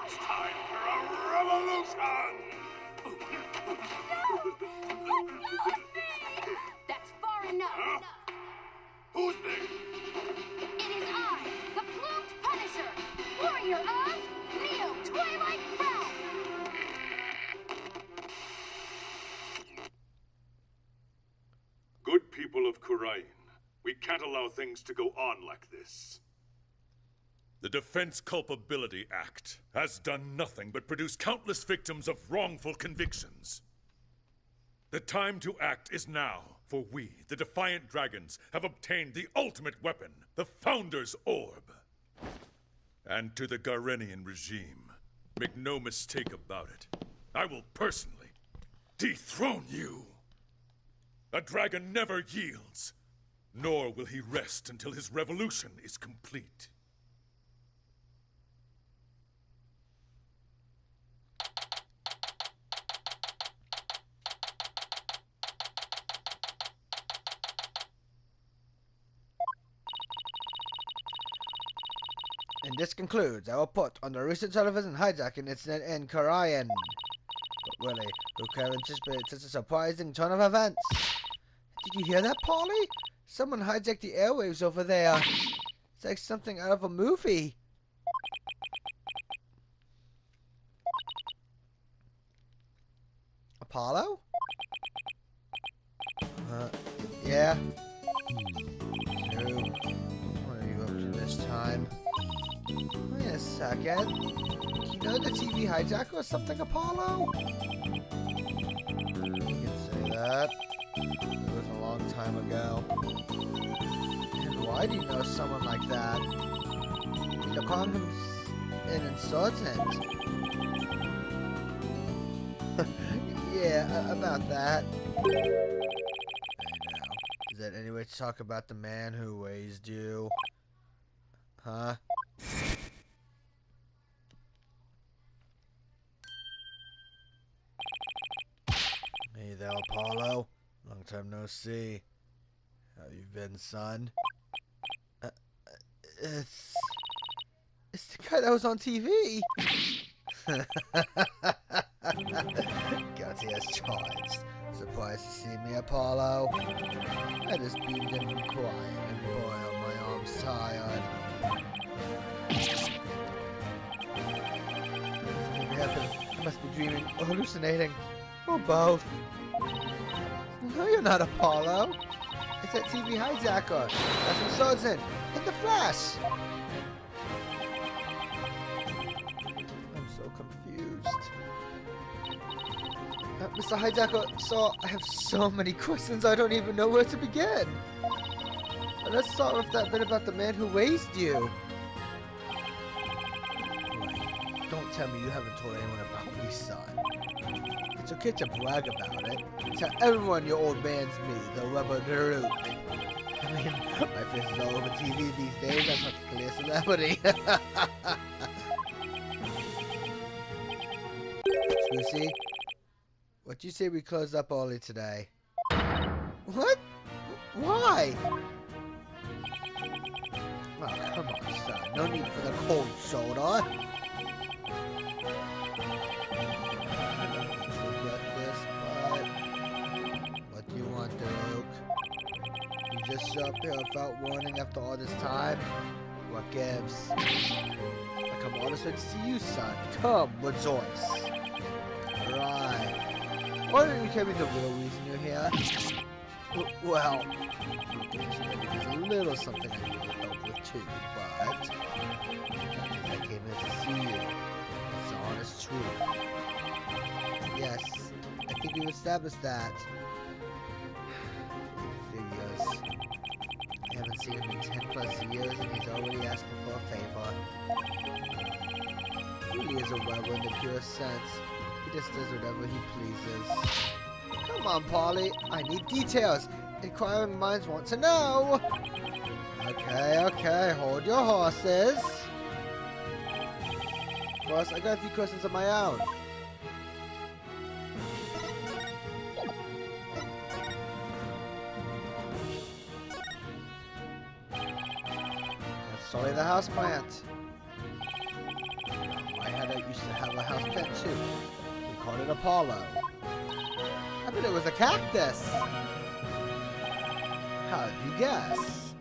It's time for a revolution! That's far enough. Huh? Who's they? It is I, the Plumed Punisher, warrior of Neo Twilight Realm. Good people of Khurain, we can't allow things to go on like this. The Defense Culpability Act has done nothing but produce countless victims of wrongful convictions. The time to act is now, for we, the Defiant Dragons, have obtained the ultimate weapon, the Founder's Orb. And to the Garenian regime, make no mistake about it, I will personally dethrone you. A dragon never yields, nor will he rest until his revolution is complete. And this concludes our report on the recent television hijacking incident in Khurain. But really, who could have anticipated such a surprising turn of events? Did you hear that, Polly? Someone hijacked the airwaves over there. It's like something out of a movie. Apollo? Yeah? So, what are you up to this time? Wait a second. Do you know the TV hijacker or something, Apollo? You can say that. It was a long time ago. And why do you know someone like that? The problem is insultant. Yeah, about that. I know. Is that any way to talk about the man who raised you? Huh? Hey there, Apollo. Long time no see. How you been, son? It's the guy that was on TV. Guilty as charged. Surprised to see me, Apollo? I just beamed in from crying, and boy, are my arms tired. What happened? I must be dreaming or hallucinating. Or both. No, you're not Apollo. It's that TV hijacker. That's what Sozen in the flash. I'm so confused. Mr. Hijacker, so I have so many questions I don't even know where to begin. Let's start with that bit about the man who raised you. Wait, don't tell me you haven't told anyone about me, son. It's okay to brag about it. Tell everyone your old man's me, the rubber Dhurke. I mean, my face is all over TV these days. I'm practically a celebrity. Lucy, what'd you say we closed up early today? What? Why? Oh, come on, son. No need for the cold soda. What do you want, Dhurke? You just show up here without warning after all this time? What gives? I come all this way to see you, son. Come, rejoice. Right. Why don't you tell me the real reason you're here? Well, there's a little something I need your help with too, but I came here to see you. It's the honest truth. Yes, I think we've established that. Figures. I haven't seen him in 10+ years and he's already asking for a favor. He really is a rebel in the purest sense. He just does whatever he pleases. Come on, Polly. I need details. Inquiring minds want to know. Okay. Hold your horses. First, I got a few questions of my own. Sorry, the houseplant. My headache used to have a houseplant too. We called it Apollo. I bet it was a cactus. How did you guess?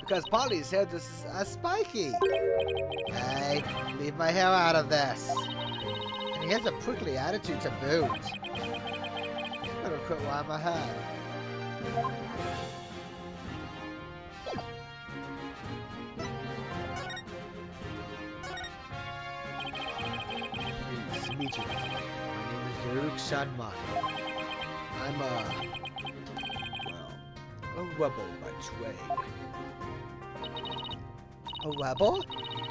Because Polly's hair is spiky. Hey, leave my hair out of this. And he has a prickly attitude to boot. Better quit while I'm ahead. Please meet you. My name is Dhurke Shanmai. I'm a rebel by trade. A rebel?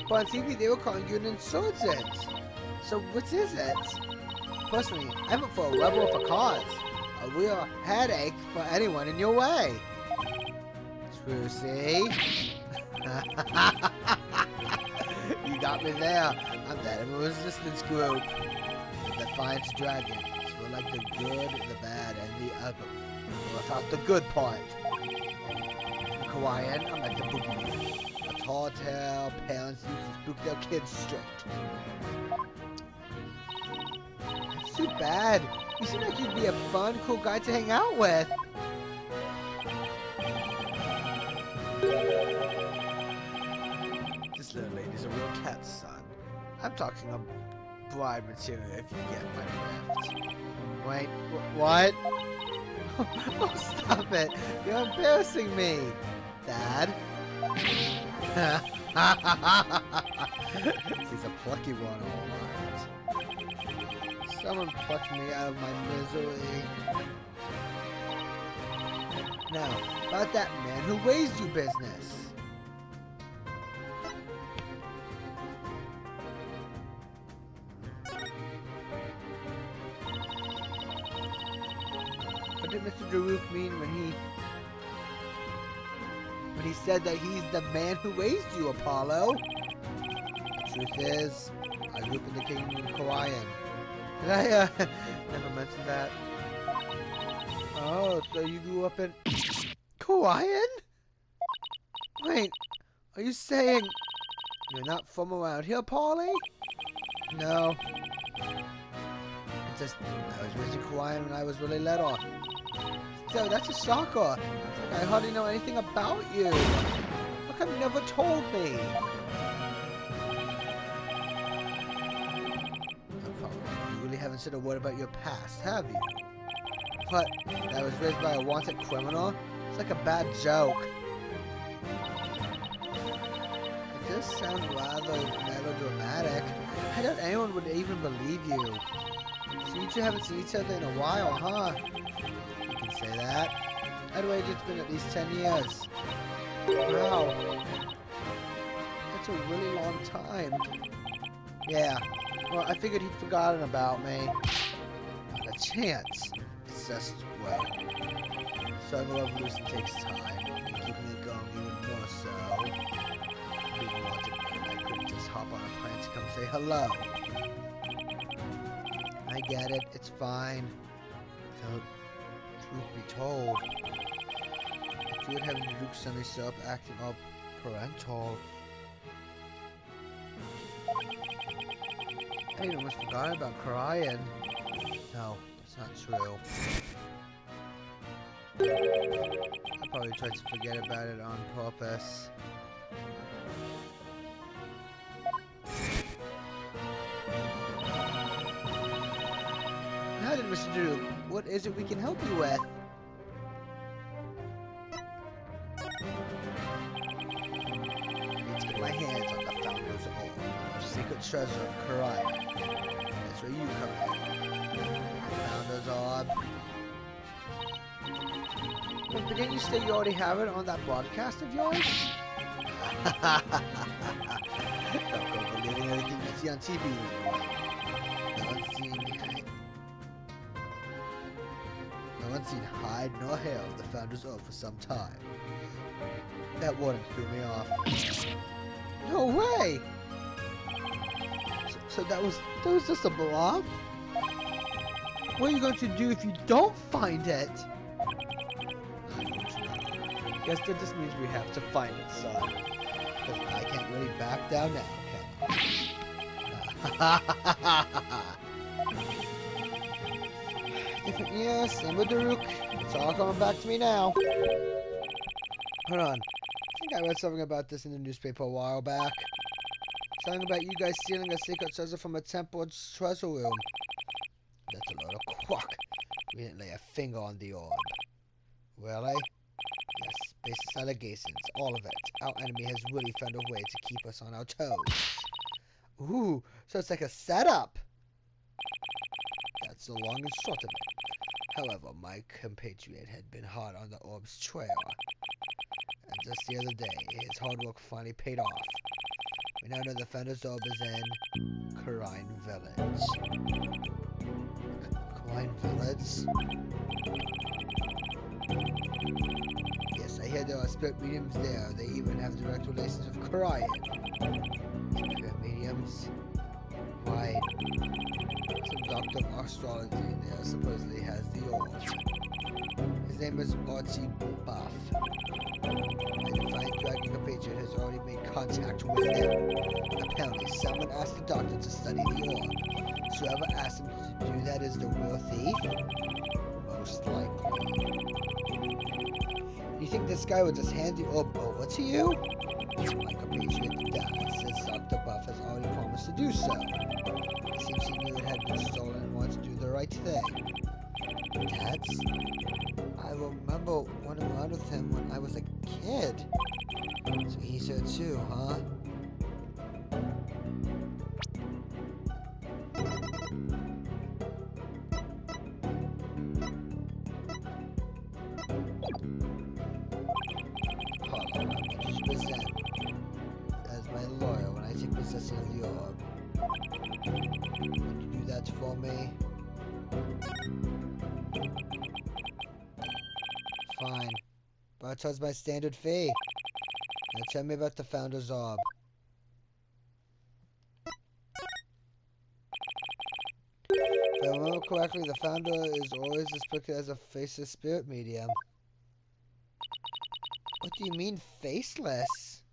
But on TV they were calling you an insurgent. So what is it? Personally, I'm for a rebel for cause. A real headache for anyone in your way. True, see? You got me there. I'm that of a resistance group. The Defiance Dragons. We're like the good, the bad, and the ugly. Without the good part. Hawaiian, I'm like the boogeyman. A tall tale, parents used to spook their kids straight. That's too bad. You seem like you'd be a fun, cool guy to hang out with. This little lady's a real cat, son. I'm talking a bride material if you get my drift. Wait, what? Oh, stop it! You're embarrassing me, Dad. He's a plucky one, all right. Someone plucked me out of my misery. Now, about that man who raised you business. What did Mr. Dhurke mean when he said that he's the man who raised you, Apollo? The truth is, I grew up in the kingdom of Hawaiian. Did I never mention that? Oh, so you grew up in Hawaiian? Wait, are you saying you're not from around here, Polly? No. It's just I was raised in Hawaiian when I was really little. So that's a shocker. It's like I hardly know anything about you. How come you never told me? You really haven't said a word about your past, have you? What? That I was raised by a wanted criminal? It's like a bad joke. It does sound rather melodramatic. I doubt anyone would even believe you. So you two haven't seen each other in a while, huh? Say that. I'd wait, it's been at least 10 years. Wow. That's a really long time. Yeah. Well, I figured he'd forgotten about me. Not a chance. It's just, well, starting a revolution takes time. And keeping it going even more so. People wanted me and I couldn't just hop on a plane to come say hello. I get it. It's fine. So, truth be told, if you would have Dhurke suddenly stop acting all parental. I even almost forgot about crying. No, that's not true. I probably tried to forget about it on purpose. Now then, Mr. Dhurke, what is it we can help you with? I need to get my hands on the Founder's Orb, the secret treasure of Karai. That's where you come in. Founder's Orb. But didn't you say you already have it on that broadcast of yours? Don't go believing everything you see on TV. No one's seen hide nor hair of the Founder's Oath for some time. That warning threw me off. No way! So that was just a bluff? What are you going to do if you don't find it? I don't know. Guess that just means we have to find it, son. Because I can't really back down now, can I? Different years, same with Dhurke. It's all coming back to me now. Hold on. I think I read something about this in the newspaper a while back. Something about you guys stealing a secret treasure from a temple's treasure room. That's a load of quack. We didn't lay a finger on the orb. Really? Yes, baseless allegations. All of it. Our enemy has really found a way to keep us on our toes. Ooh, so it's like a setup. That's the long and short of it. However, my compatriot had been hard on the orb's trail. And just the other day, his hard work finally paid off. We now know the founder's orb is in Karine Village. Karine Village? Yes, I hear there are spirit mediums there. They even have direct relations with Karine. Spirit mediums? Right. Some doctor of astrology there supposedly has the orb. His name is Archie Buff. My defiant dragon compatriot has already made contact with him. Apparently, someone asked the doctor to study the orb. So whoever asked him to do that is the real thief? Most likely. You think this guy would just hand the orb over to you? My compatriot does, since Dr. Buff has already promised to do so. It seems he knew it had been stolen and wanted to do the right thing. That's... I remember running around with him when I was a kid. So he's here too, huh? Hold on, I'm 100% as my lawyer when I take possession of the orb. Would you do that for me? Fine. But I'll charge my standard fee. Now tell me about the Founder's Orb. If I remember correctly, the Founder is always depicted as a faceless spirit medium. What do you mean, faceless?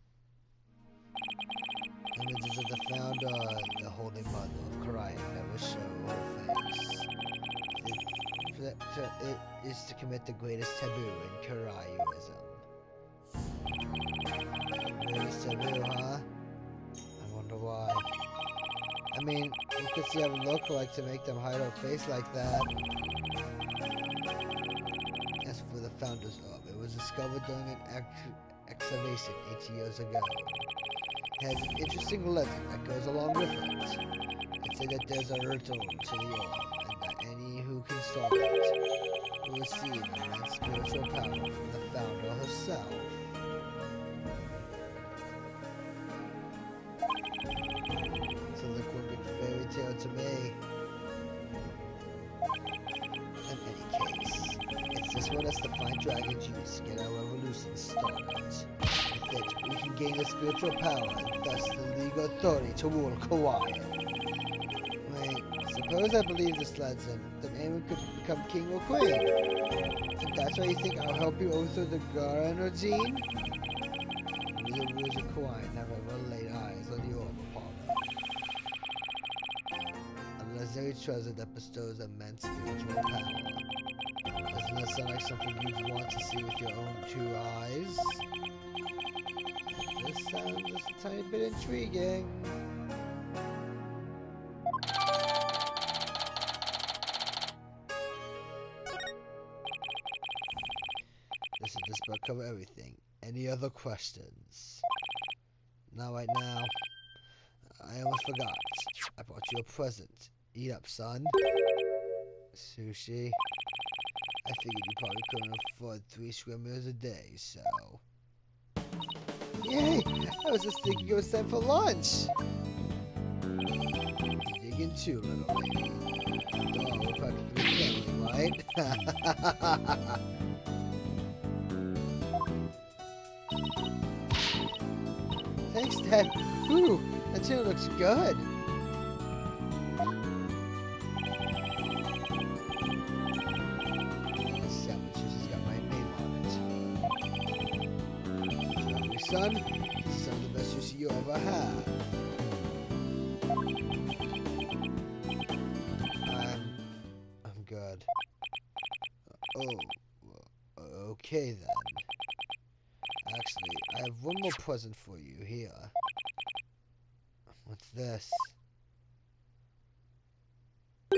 Images of the Founder, the Holy Mother of Karine, never show her face. It is to commit the greatest taboo in Karaism. Greatest taboo, huh? I wonder why. I mean, you could see how it looked like to make them hide her face like that. As for the Founder's Orb, it was discovered during an excavation 80 years ago. It has an interesting legend that goes along with it. It said that there's a ritual to the orb, and that any who can solve it will receive immense spiritual power from the Founder herself. Sounds like one big fairy tale to me. In any case, it's this one as the fine dragon juice to get our revolution started. With it, we can gain the spiritual power and thus the legal authority to rule Kauai. Wait, suppose I believe this legend, then anyone could become king or queen. If that's why you think I'll help you overthrow the Garan regime? We the rulers of Kauai never ever laid eyes on the orb upon it. A legendary treasure that bestows immense spiritual power. Doesn't that sound like something you'd want to see with your own two eyes? This sounds just a tiny bit intriguing. Doesn't this book cover everything? Any other questions? Not right now. I almost forgot. I brought you a present. Eat up, son. Sushi. I figured you probably couldn't afford 3 square meals a day, so... Yay! I was just thinking it was time for lunch! Digging too, little lady. Oh, we're practically family, right? Thanks, Dad. Ooh, that tuna looks good. Sandwiches has got my name on it. son. This is some of the best sushi you ever had. I'm good. Oh, okay then. Actually, I have one more present for you here. What's this? A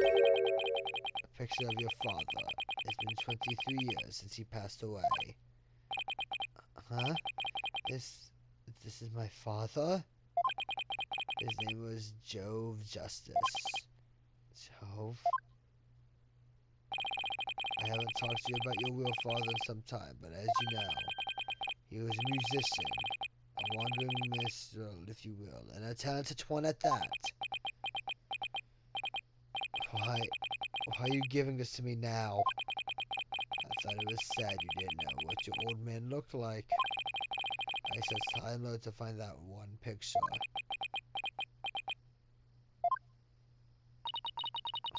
picture of your father. It's been 23 years since he passed away. Huh? This is my father? His name was Jove Justice. Jove? I haven't talked to you about your real father in some time, but as you know, he was a musician, a wandering minstrel, if you will, and a talented one at that. Why are you giving this to me now? I thought it was sad you didn't know what your old man looked like. I said time low to find that one picture.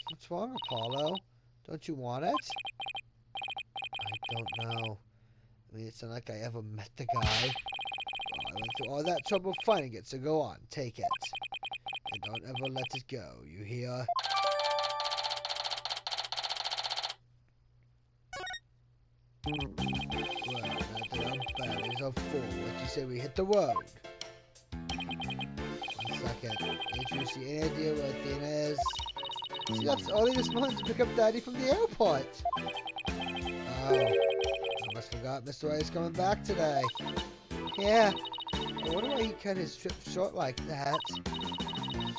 What's wrong, Apollo? Don't you want it? I don't know. I mean, it's not like I ever met the guy. Well, I went through all that trouble finding it, so go on, take it. And don't ever let it go, you hear? Well, now that our batteries are full, what do you say we hit the road? 1 second. Ain't you see any idea where Athena is? She left early this morning to pick up Daddy from the airport. Oh, I almost forgot Mr. A is coming back today. Yeah, I wonder why he cut his trip short like that.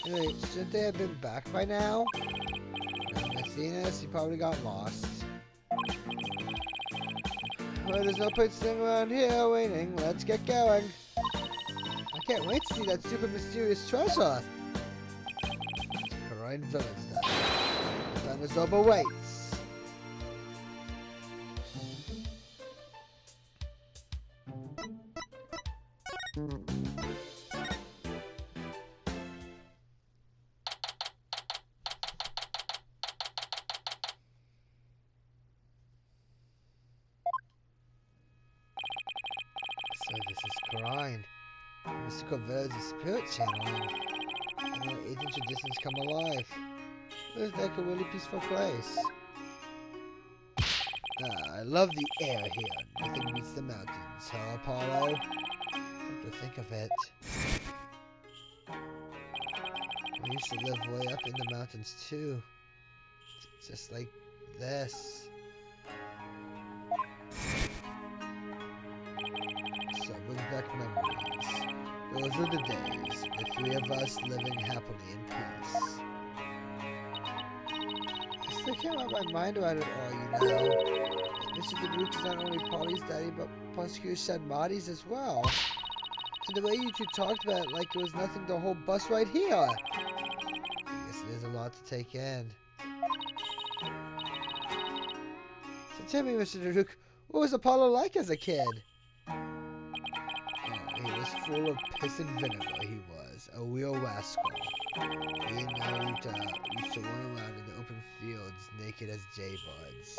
Anyway, shouldn't they have been back by now? No, Athena, he probably got lost. Well, there's no point sitting around here waiting. Let's get going. I can't wait to see that super mysterious treasure. Rhine Village then. The dinosaur awaits. So this is Crine. Mystical Village is spirit channeling. And our ancient traditions come alive. It was like a really peaceful place. I love the air here. Nothing beats the mountains, huh, Apollo? Come to think of it. We used to live way up in the mountains too. Just like this. So bring back memories. Those were the days, the three of us living happily in peace. I still can't wrap my mind around it all, you know. Mr. Dhurke is not only Polly's daddy, but Prosecutor said Marty's as well. And the way you two talked about it like it was nothing the whole bus right here. I guess it is a lot to take in. So tell me, Mr. Dhurke, what was Apollo like as a kid? He was full of piss and vinegar, he was. A real rascal. He and Naruto used to run around in the open fields naked as jaybirds.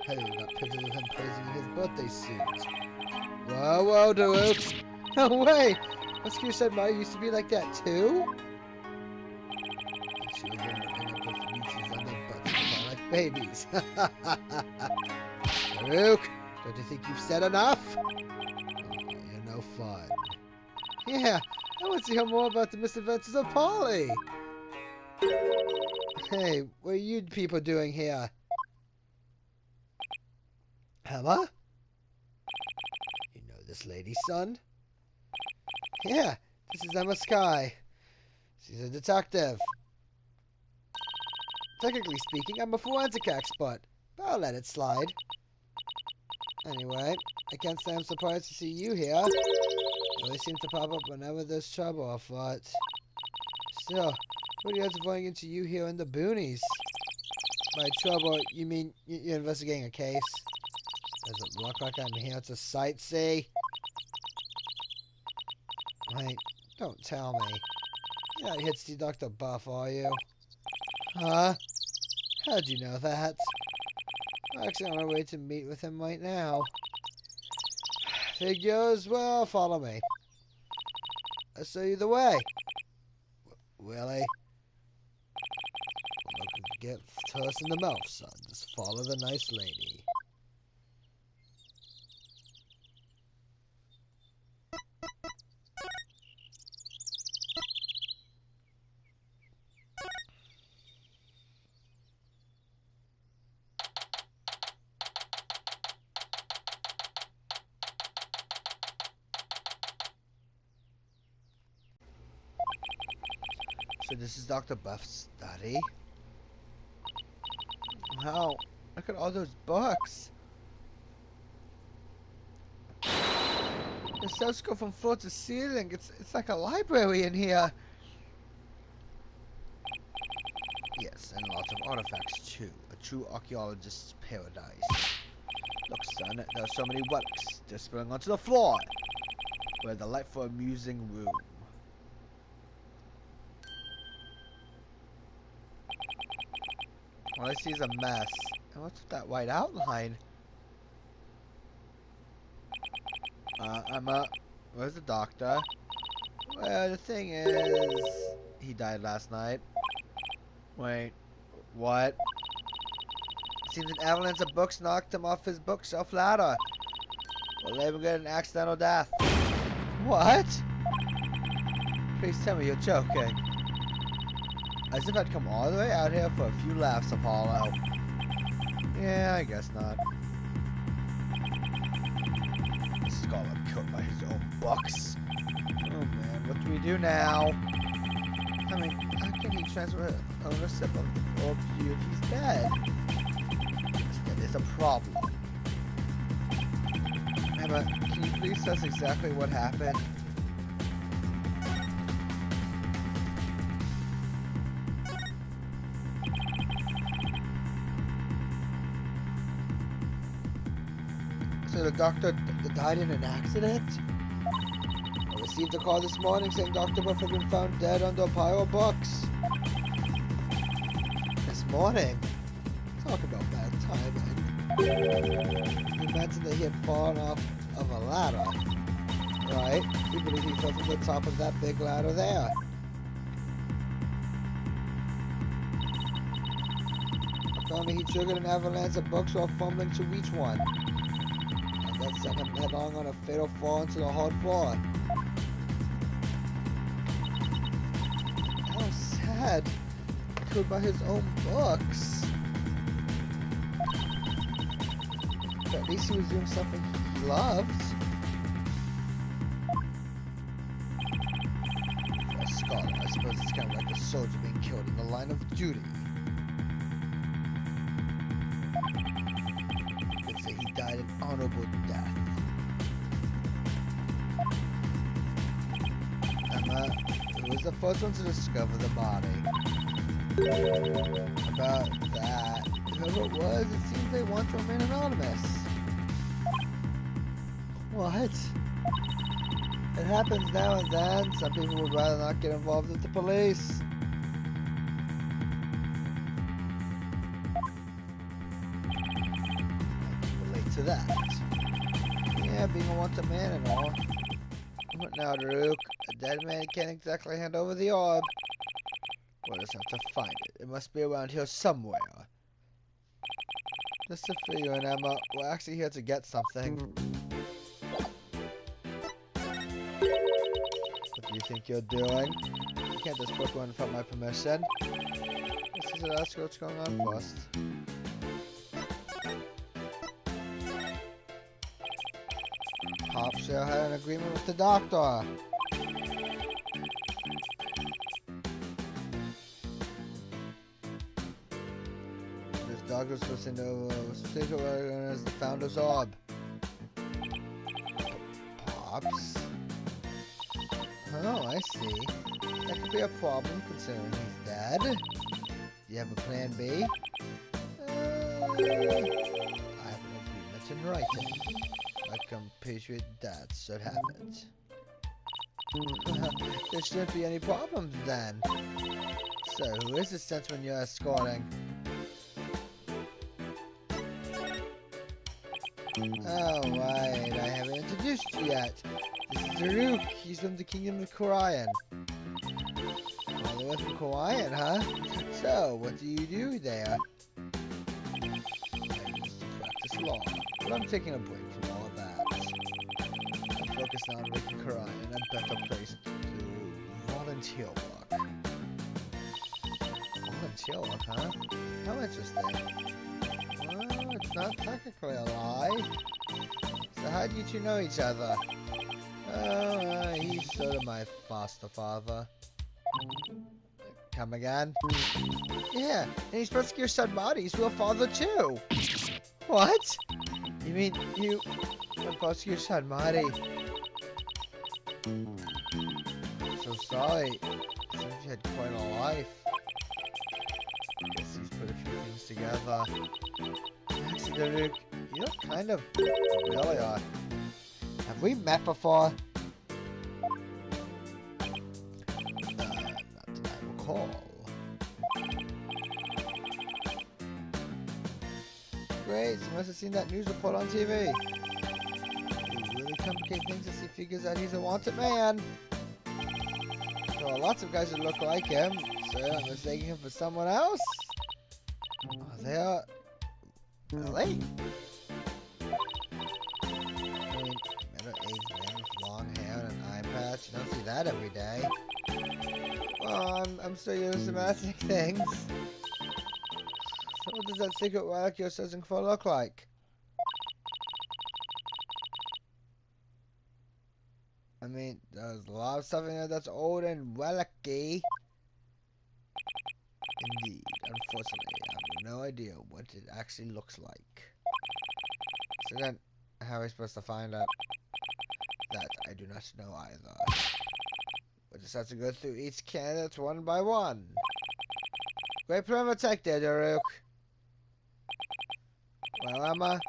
Hey, we got pictures of him posing in his birthday suit. Whoa, Dhurke! No way! Rescue said Marty used to be like that too? The two of them would end up with leeches on their butts and like babies. Dhurke, don't you think you've said enough? You're no fun. Yeah, I want to hear more about the misadventures of Polly. Hey, what are you people doing here? Emma? You know this lady, son? Yeah, this is Emma Sky. She's a detective. Technically speaking, I'm a forensic expert, but I'll let it slide. Anyway, I can't say I'm surprised to see you here. You always seem to pop up whenever there's trouble, I thought. Still, what are the odds of running into you here in the boonies? By trouble, you mean you're investigating a case? Does it look like I'm here to sightsee? Wait, don't tell me. You're not Hitsy Dr. Buff, are you? Huh? How'd you know that? I'm actually on my way to meet with him right now. Figures, well, follow me. I'll show you the way. Willie. Get toast in the mouth, son. Just follow the nice lady. So this is Dr. Buff's study. Wow, look at all those books. The shelves go from floor to ceiling. It's like a library in here. Yes, and lots of artifacts too. A true archaeologist's paradise. Look, son, there are so many relics. They're spilling onto the floor. We're the light for amusing room. All I see is a mess. And what's with that white outline? Emma, where's the doctor? Well, the thing is, he died last night. Wait, what? Seems an avalanche of books knocked him off his bookshelf ladder. Well, labeled an accidental death. What? Please tell me you're joking. As if I'd come all the way out here for a few laughs, Apollo. Yeah, I guess not. The scholar killed by his own books. Oh man, what do we do now? I mean, how can he transfer ownership of the orb to you if he's dead? That is a problem. Emma, can you please tell us exactly what happened? So the doctor died in an accident? I received a call this morning saying Dr. Buff had been found dead under a pile of books. This morning? Talk about bad timing. You mentioned that he had fallen off of a ladder, right? We believe he fell from the top of that big ladder there. Apparently he triggered an avalanche of books while fumbling to reach one. That sent him headlong on a fatal fall into the hard floor. How sad. Killed by his own books. But at least he was doing something he loved. For a scholar, I suppose it's kind of like a soldier being killed in the line of duty. Died an honorable death. Emma, who was the first one to discover the body? About that, whoever it was, it seems they want to remain anonymous. What? It happens now and then. Some people would rather not get involved with the police. To that. Yeah, being a wanted man and all. But now, Dhurke, a dead man can't exactly hand over the orb. We'll just have to find it. It must be around here somewhere. Just to fill you in, Emma, we're actually here to get something. What do you think you're doing? You can't just book one without my permission. This is ask what's going on first. Pops here had an agreement with the doctor. This doctor's supposed to know as the founder's orb. Pops? Oh, I see. That could be a problem considering he's dead. Do you have a plan B? I have an agreement in writing. My compatriot dad should have it. There shouldn't be any problems then. So, who is this gentleman you're escorting? Oh, right. I haven't introduced you yet. This is Dhurke. He's from the Kingdom of Korayan. All the way from Korayan, huh? So, what do you do there? I used to practice law, but I'm taking a break from all of that. I'm focused on making Korayan a better place to do volunteer work. Volunteer work, huh? How interesting. Well, it's not technically a lie. So how do you two know each other? Oh, he's sort of my foster father. Come again? Yeah, and he's basically your son Marty's real father too. What? You mean you supposed your son Marty? So sorry. Seems you had quite a life. Guess he's put a few things together. Actually, Dhurke, you look kind of familiar. Have we met before? Not that I recall. Great, so you must have seen that news report on TV. You really complicate things as he figures out he's a wanted man. There are lots of guys who look like him, so you're not mistaking him for someone else? Oh, they are... Really? I mean, middle-aged man with long hair and an eye patch. You don't see that every day. Well, I'm still used to magic things. So what does that secret relic you're searching for look like? I mean, there's a lot of stuff in there that's old and relic-y. Indeed, unfortunately, I have no idea what it actually looks like. So then, how are we supposed to find out? That I do not know either. We'll just have to go through each candidate one by one. Great plan of attack there, Dhurke. Well, Emma, do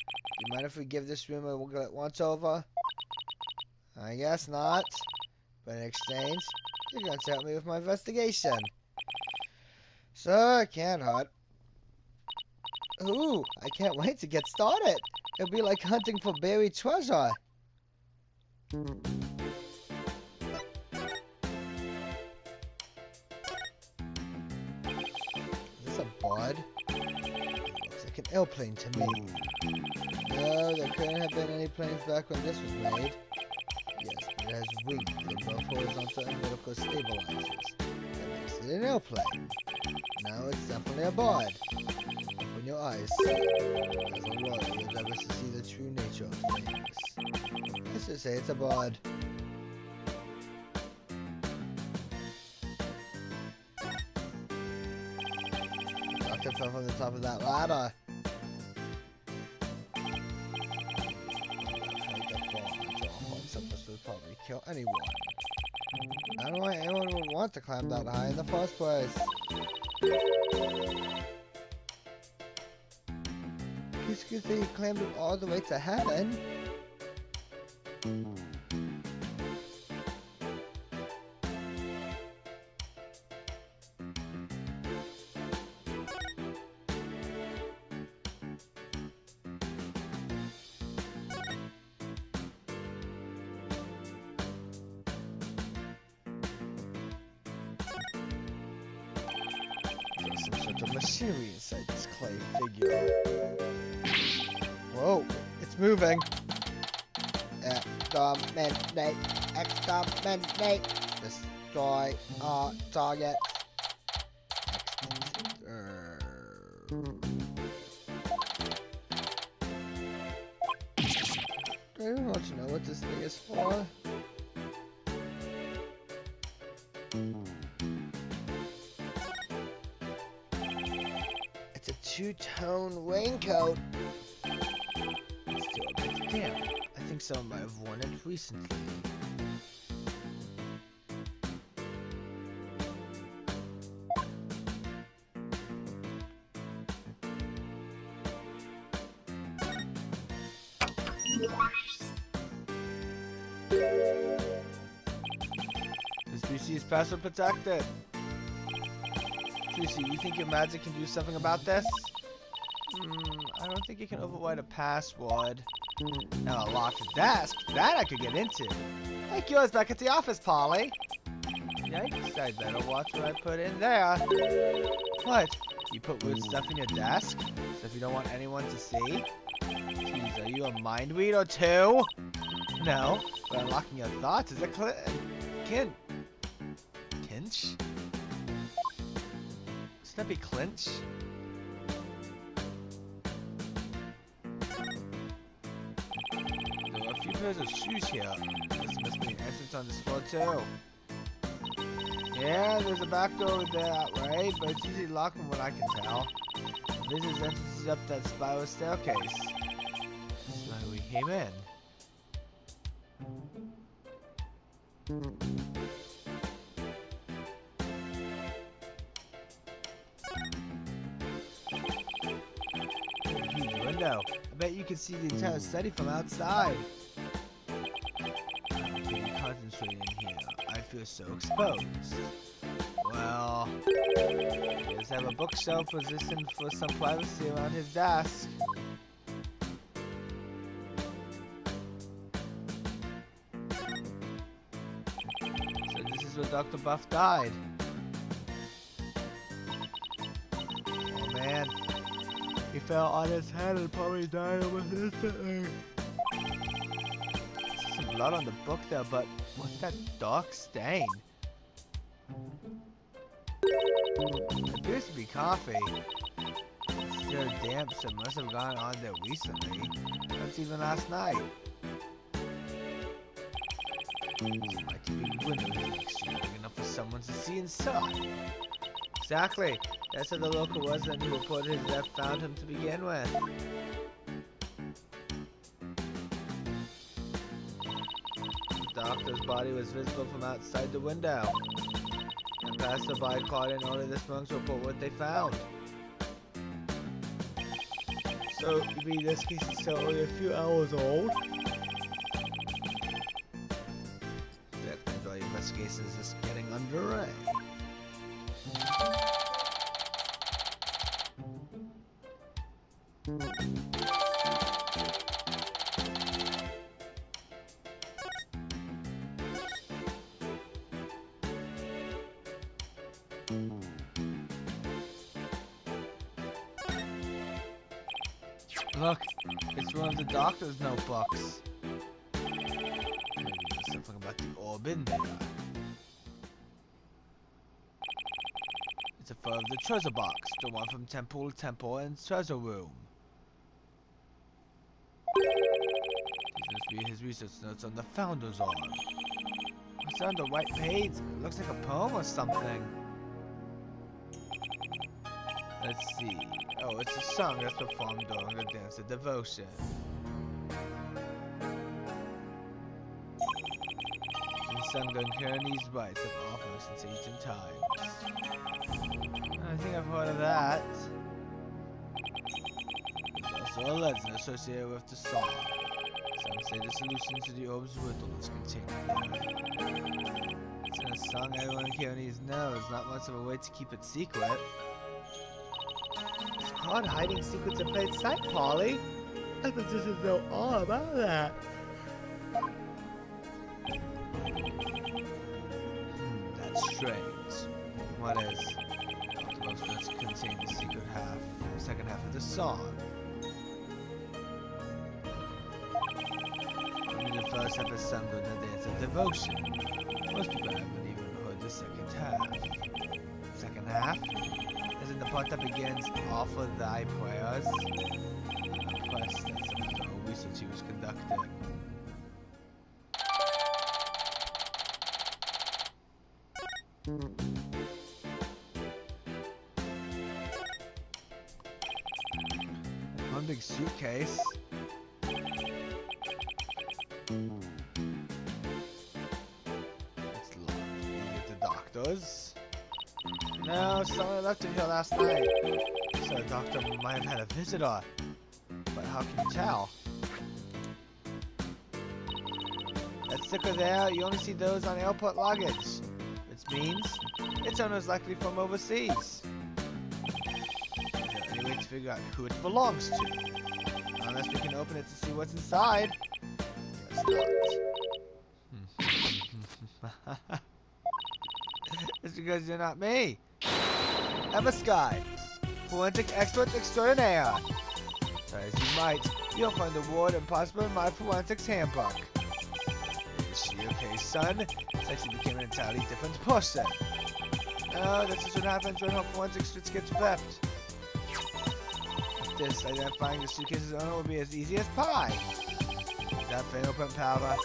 you mind if we give this room a once over? I guess not. But in exchange, you're going to help me with my investigation. So, it can't hurt. Ooh, I can't wait to get started. It'll be like hunting for buried treasure. Is this a bud? It looks like an airplane to me. No, there couldn't have been any planes back when this was made. Yes, but it has wings and both horizontal and vertical stabilizers. That makes it an airplane. Now it's definitely a bud. Open your eyes. As a lawyer, you'll never see the true nature of things. Let's just say it's a bud. Doctor fell from the top of that ladder. Would probably kill anyone. I don't know why anyone would want to climb that high in the first place. He's good that he climbed it all the way to heaven. Some sort of machinery inside this clay figure. Whoa, it's moving. Exterminate. Exterminate. Destroy our target. I don't want to know what this thing is for. It's a two-tone raincoat. It's still a bit damp. I think someone might have worn it recently. This PC is password protected. Tracy, you think your magic can do something about this? I don't think you can override a password. Now a locked desk, that I could get into. Like yours back at the office, Polly. Yikes, I better watch what I put in there. What? You put weird stuff in your desk? Stuff you don't want anyone to see? Jeez, are you a mind read or two? No, but unlocking your thoughts is a kinch? Should that be clinch? There are a few pairs of shoes here. This must be an entrance on this floor too. Yeah, there's a back door over there that way, but it's easily locked from what I can tell. The visitor's entrance is up that spiral staircase. That's why we came in. Huge window. I bet you can see the entire study from outside. I'm really concentrating here. I feel so exposed. Well, he does have a bookshelf resistant for some privacy around his desk. So this is where Dr. Buff died. Oh man, he fell on his head and probably died almost instantly. There's some blood on the book there, but what's that dark stain? It appears to be coffee. It's still damp, so it must have gone on there recently. Perhaps even last night. This might be windows next to you, big enough for someone to see inside. Exactly. That's where the local resident who reported his death found him to begin with. The doctor's body was visible from outside the window. A passerby called in only this morning to report what they found. So, you mean this case is still only a few hours old? That means all the investigation is just getting underway. Look, it's one of the doctor's notebooks. Maybe there's something about the orb in there. It's a photo of the treasure box, the one from temple to temple and treasure room. These must be his research notes on the Founder's Orb. What's on the right page? It looks like a poem or something. Let's see. Oh, it's a song that's performed during the dance of devotion. It's sung on Kearney's rites of offering since ancient times. I think I've heard of that. There's also a legend associated with the song. Some say the solution to the orb's riddle is contained there. It's in a song everyone in Kearney's knows, not much of a way to keep it secret. It's called hiding secrets in plain sight, Polly. I thought this would know all about that. That's strange. What is? Most notes contain the second half of the song. Only the first half is sung during the dance of devotion. Most people haven't even heard the second half. Second half? As in the part that begins, offer thy prayers. Plus, that's some thorough research he was conducting. One big suitcase. It's locked. Is it the doctor's? No, someone left it here last night. So the doctor might have had a visitor. But how can you tell? That sticker there, you only see those on airport luggage. Which means its owner is likely from overseas. Is there any way to figure out who it belongs to? unless we can open it to see what's inside. It's because you're not me. Emma Sky, forensic expert extraordinaire. Try as you might, you'll find the ward impossible in my forensics handbook. Is she okay, son? It's like she became an entirely different person. No, this is what happens when her forensics gets flipped. With this, identifying the suitcase's owner will be as easy as pie. Is that fingerprint powder?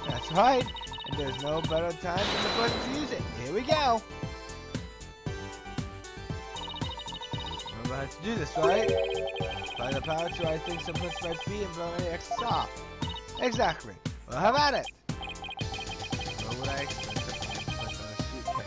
That's right, and there's no better time than the person to use it. Here we go. Remember how to do this, right? Apply the power to, I think, some place my feet and blow any excess off. Exactly. Well, have at it. What would I expect to find on a suitcase?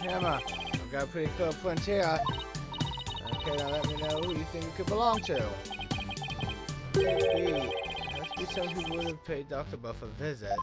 Hammer, I've got a pretty clear print here. Okay, now let me know who you think it could belong to. Must be someone who would have paid Dr. Buff a visit.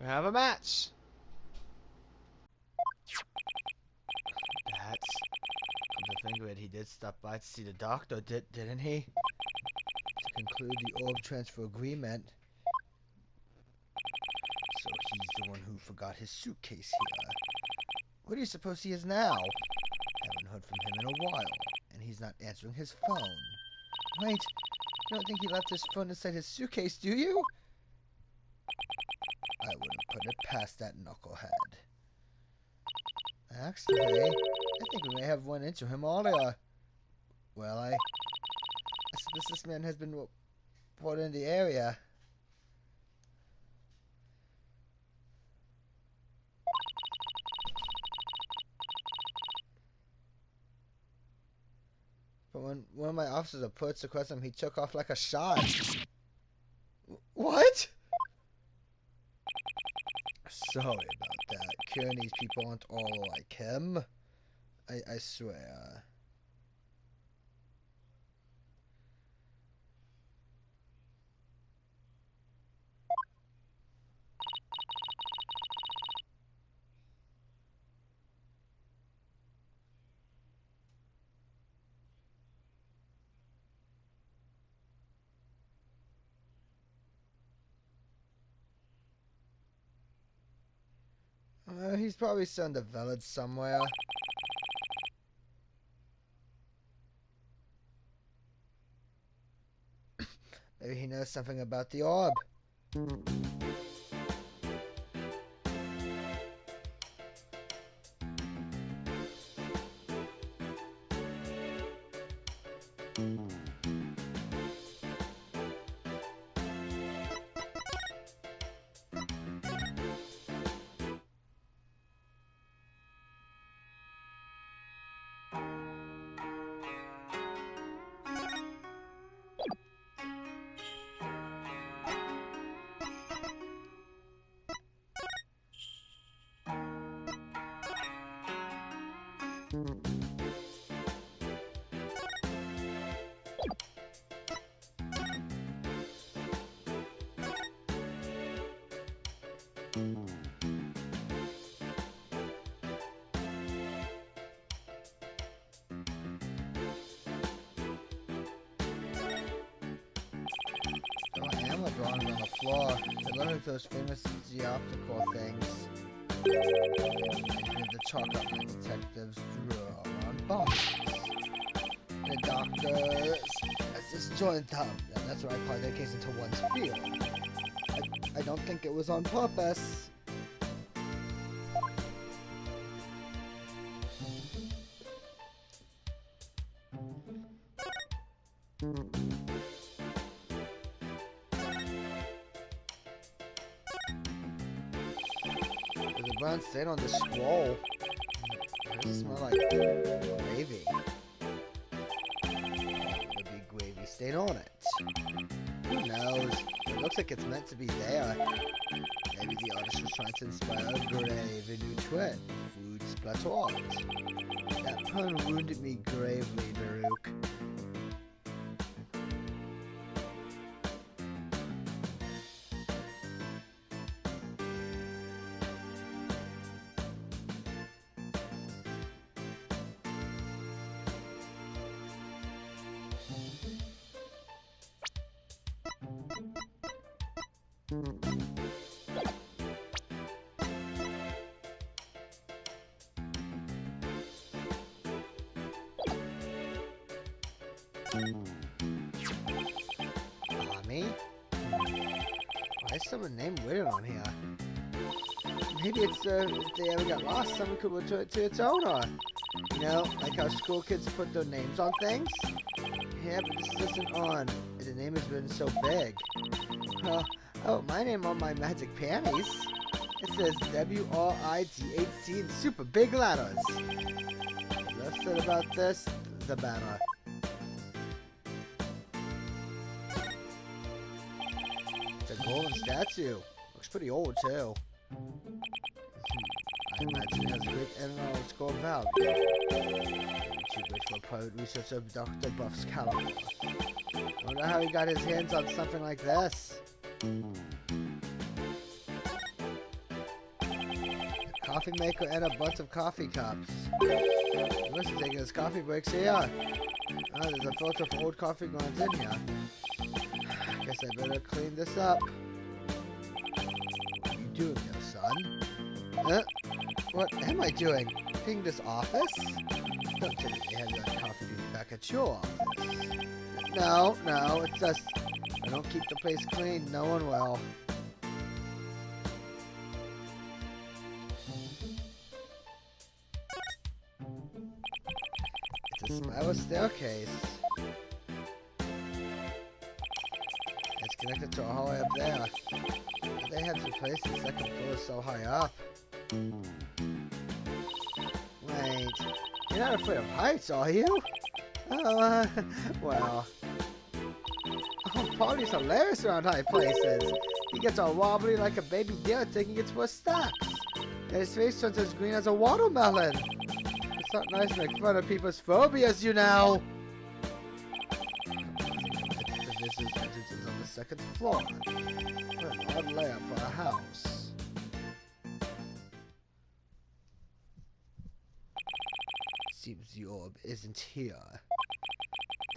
We have a match. That's... Come to think of it, he did stop by to see the doctor, didn't he? To conclude the orb transfer agreement. So he's the one who forgot his suitcase here. Where do you suppose he is now? Haven't heard from him in a while, and he's not answering his phone. Wait, you don't think he left his phone inside his suitcase, do you? I wouldn't put it past that knucklehead. Actually, I think we may have run into him earlier. Well, I suppose this man has been brought in the area. But when one of my officers approached to question him, he took off like a shot. What? Sorry about that. Curing these people aren't all like him. I swear. He's probably still in the village somewhere. Maybe he knows something about the orb. Drawings on the floor. They look like those famous geoptical things. The chalk up the detectives drew on boxes. The doctor has disjoined them, and that's why I applied their case into one's field. I don't think it was on purpose. There's a brown stain on the scroll. It does smell like gravy. There'd be gravy stain on it. Who knows? It looks like it's meant to be there. Maybe the artist was trying to inspire a grave in new twin. Food splattered. That pun wounded me gravely, Dhurke. Me? Why is someone named weird on here? Maybe it's if they ever got lost, someone could return it to its owner. You know, like how school kids put their names on things? Yeah, but this isn't on. The name has been so big. Oh, my name on my magic panties. It says W-R-I-G-H-T in super big letters. The less said about this, the better. It's a golden statue. Looks pretty old, too. I imagine it has great analytical value. Maybe too rich for private research of Dr. Buff's calendar. I wonder how he got his hands on something like this. A coffee maker and a bunch of coffee cups. He must be taking his coffee breaks here. Oh, there's a filter for old coffee grounds in here. Guess I better clean this up. What are you doing there, son? Huh? What am I doing? Cleaning this office? Don't tell me they have that coffee duty back at your office. No, it's just if I don't keep the place clean, no one will. It's a spiral staircase. It's connected to a hallway up there. They have to place the second floor so high up. Wait, you're not afraid of heights, are you? Oh, well. Oh, Polly's hilarious around high places. He gets all wobbly like a baby deer taking its first steps. And his face turns as green as a watermelon. It's not nice to make fun of people's phobias, you know. The visitor's entrance is on the second floor. What an odd layout for a house. Seems the orb isn't here.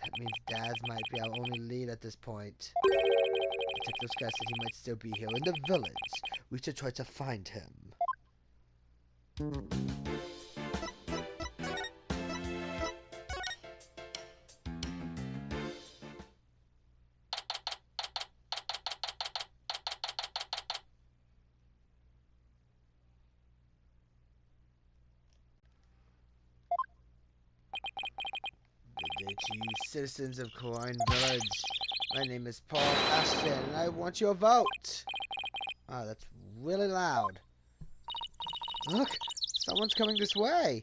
That means Daz might be our only lead at this point. Detective Sky said he might still be here in the village. We should try to find him. Good day to you, citizens of Corrine Village. My name is Paul Ashton, and I want your vote. Oh, that's really loud. Look, someone's coming this way.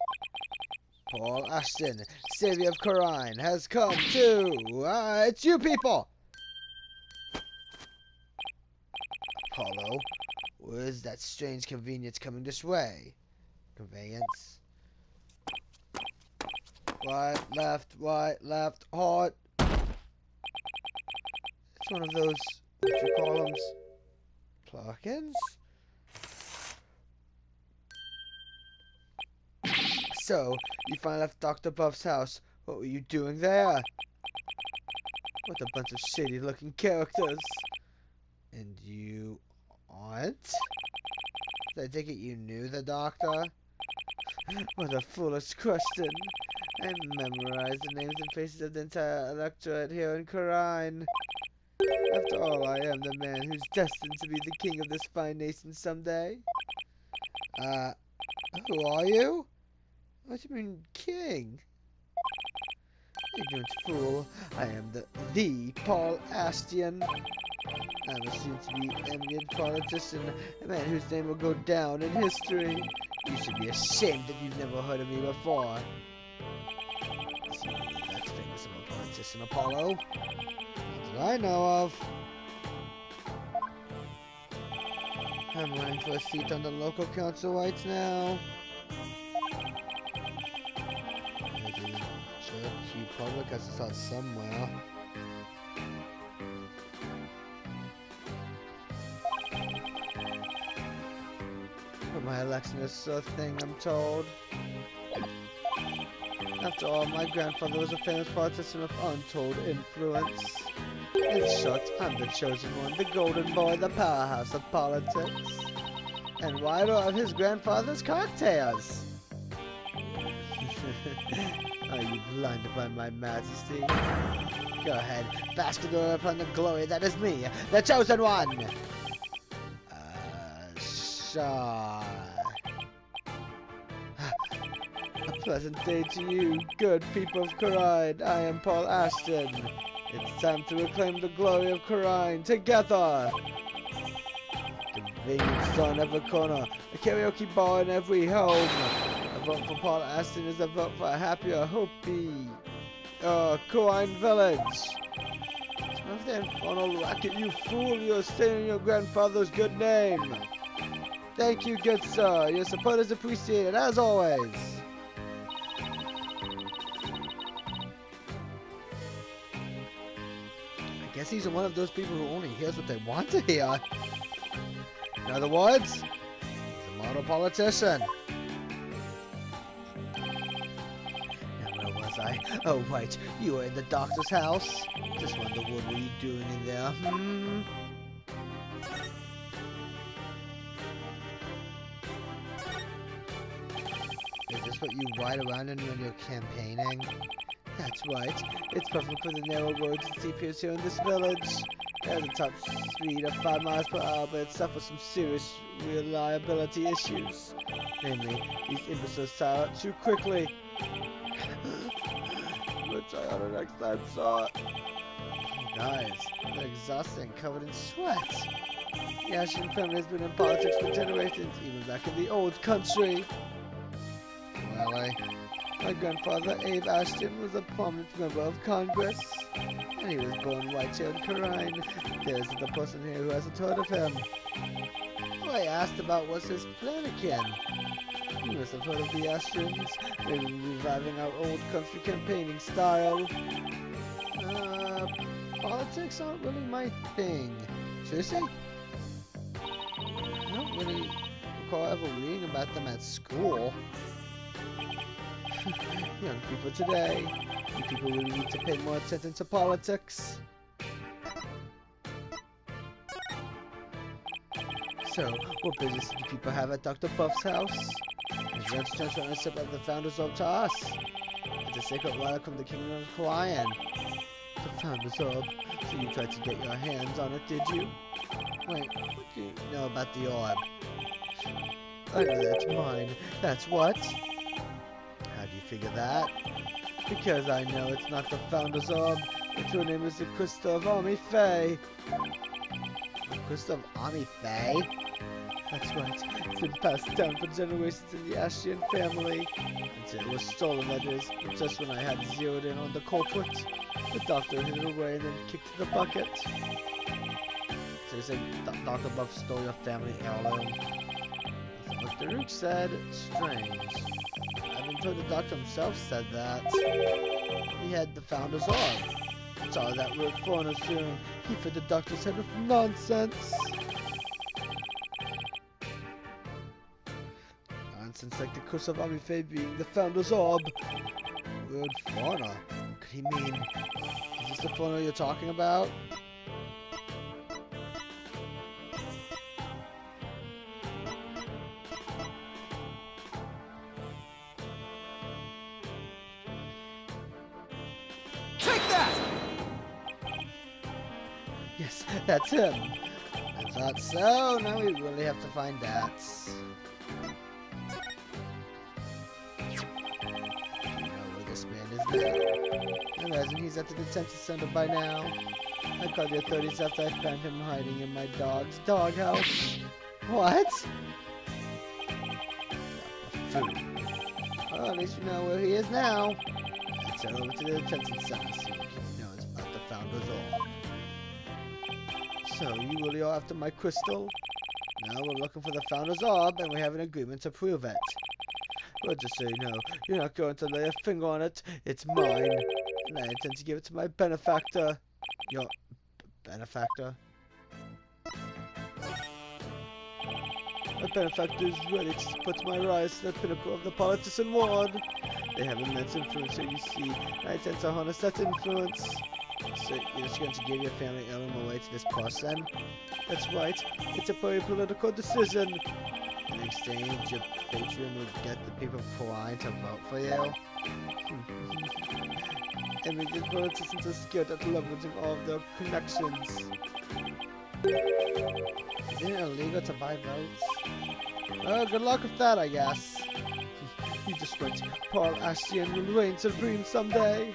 Paul Ashton, savior of Corrine, has come to... it's you people! Apollo, where's that strange convenience coming this way? Conveyance. Right, left, hard. It's one of those, what you call them, plugins? So, you finally left Dr. Buff's house. What were you doing there? What a bunch of shady looking characters. And you aren't? Did I take it you knew the doctor? What a foolish question. I memorized the names and faces of the entire electorate here in Corrine. After all, I am the man who's destined to be the king of this fine nation someday. Who are you? What do you mean, king? Ignorant fool, I am the Paul Ashton. I'm a soon-to-be eminent politician, a man whose name will go down in history. You should be ashamed that you've never heard of me before. See, that's famous of a politician, Apollo. Not that I know of. I'm running for a seat on the local council right now. Maybe Cherokee Public, I saw it somewhere. But my election is a thing, I'm told. After all, my grandfather was a famous politician of untold influence. In short, I'm the chosen one, the golden boy, the powerhouse of politics. And rider of his grandfather's cocktails. Are you blinded by my majesty? Go ahead, bask upon the glory that is me, the chosen one! shy. A pleasant day to you, good people of Karine. I am Paul Ashton. It's time to reclaim the glory of Karine together. Convenience store on every corner, a karaoke bar in every home. A vote for Paul Ashton is a vote for a happier, hopey, Karine village. Smurf the infernal racket, you fool! You're staining your grandfather's good name. Thank you, good sir. Your support is appreciated, as always. I guess he's one of those people who only hears what they want to hear. In other words, he's a model politician. Now, where was I? Oh, right. You were in the doctor's house. Just wonder what were you doing in there? Is this what you ride around in when you're campaigning? That's right. It's perfect for the narrow roads and steep hills here in this village. It has a top speed of 5 miles per hour, but it suffers some serious reliability issues. Namely, these imbeciles tire out too quickly. We'll try on it next time, sir. Oh, guys, they're exhausting, covered in sweat. The Ashton family has been in politics for generations, even back in the old country. Really? My grandfather, Abe Ashton, was a prominent member of Congress, and he was born right here in Karine. There's the person here who hasn't heard of him. All I asked about was his plan again. You must have heard of the Ashtons, maybe reviving our old country campaigning style. Politics aren't really my thing. Seriously? I don't really recall ever reading about them at school. Young people today, you people really need to pay more attention to politics. So, what business do people have at Dr. Buff's house? His ranch transfer ownership of the Founders Orb to us. It's a sacred relic from the Kingdom of Hawaiian. The Founders Orb. So you tried to get your hands on it, did you? Wait, what do you know about the orb? I know that's mine. That's what? How do you figure that? Because I know it's not the Founder's Orb. Its real name is the Crystal of Army Fae. The Crystal of Army Fae? That's right. It's been passed down for generations in the Ashtian family. Until it was stolen, that is. But just when I had zeroed in on the culprit, the doctor hid it away and then kicked the bucket. So you say Dr. Buff stole your family heirloom? That's what Dhurke said. Strange. I've been told the doctor himself said that. He had the Founder's Orb. It's all that weird foreigners doing. He fed the doctor's head with nonsense. Nonsense like the curse of Army Fae being the Founder's Orb. Weird foreigner? What could he mean? Is this the foreigner you're talking about? Yes, that's him. I thought so. Now we really have to find that. I know where this man is now. I imagine he's at the detention center by now. I called the authorities after I found him hiding in my dog's doghouse. What? Well, at least we know where he is now. Let's head over to the detention center so we can know about the Founder's Orb. So, you really are after my crystal? Now we're looking for the Founder's Orb, and we have an agreement to prove it. Well, just so you know, you're not going to lay a finger on it. It's mine, and I intend to give it to my benefactor. Your benefactor? My benefactor is ready to put my rise to the pinnacle of the politician world. They have immense influence here, you see, and I intend to harness that influence. So you're just going to give your family heirloom away to this person? That's right. It's a very political decision. In exchange, your patron would get the people of Karine to vote for you. And make these politicians are skilled at leveraging all of their connections. Is it illegal to buy votes? Good luck with that, I guess. He just went, Paul Ashton will reign supreme someday.